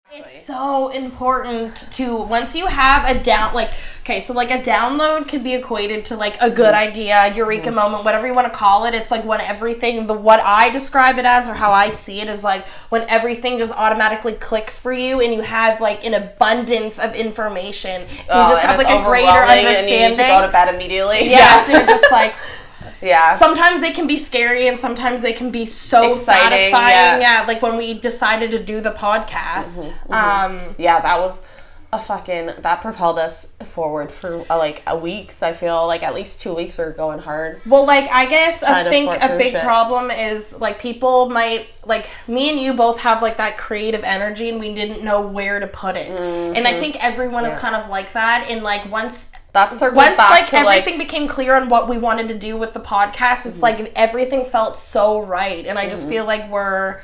It's so important to, once you have a a download can be equated to like a good idea, eureka moment, whatever you want to call it. It's like when everything, what I describe it as or how I see it is like when everything just automatically clicks for you and you have like an abundance of information. You just have like a greater understanding. And you need to go to bed immediately. Yeah, so you're just like... Yeah. Sometimes they can be scary and sometimes they can be so exciting, satisfying. Yeah, like when we decided to do the podcast. Yeah, that was that propelled us forward for like a week. So I feel like at least 2 weeks we were going hard. Well, like I guess I think a big problem is like people might, like me and you both have like that creative energy and we didn't know where to put it. And I think everyone is kind of like that. And like once everything became clear on what we wanted to do with the podcast, it's like everything felt so right. And I just feel like we're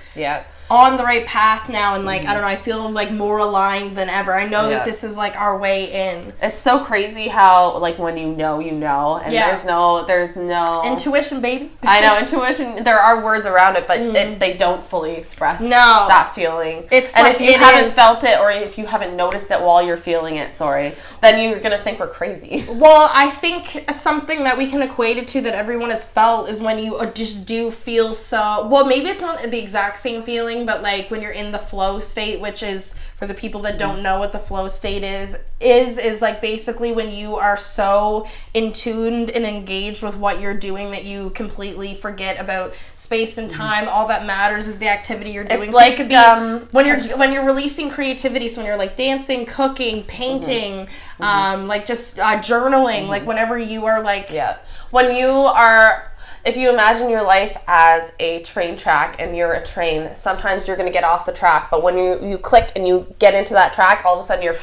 on the right path now. And like, I don't know, I feel like more aligned than ever. I know that this is like our way in. It's so crazy how like when you know, and there's no intuition, baby. I know, intuition. There are words around it, but they don't fully express that feeling. It's and like, if you haven't felt it or if you haven't noticed it while you're feeling it, then you're gonna think we're crazy. Well, I think something that we can equate it to that everyone has felt is when you just do feel so... Well, maybe it's not the exact same feeling, but like when you're in the flow state, which is, for the people that don't know what the flow state is like basically when you are so in tuned and engaged with what you're doing that you completely forget about space and time. All that matters is the activity you're doing. It's like, it could be when you're releasing creativity, so when you're like dancing, cooking, painting, like just journaling, like whenever you are like... Yeah. When you are... If you imagine your life as a train track and you're a train, sometimes you're going to get off the track. But when you click and you get into that track, all of a sudden you're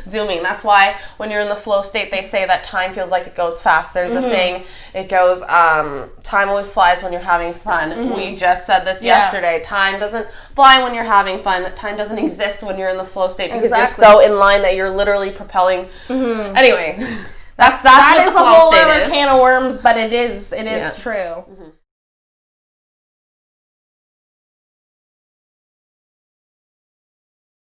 zooming. That's why when you're in the flow state, they say that time feels like it goes fast. There's a saying, it goes, time always flies when you're having fun. We just said this yesterday. Time doesn't fly when you're having fun. Time doesn't exist when you're in the flow state because you're so in line that you're literally propelling. Anyway... That is a whole other can of worms, but it is true.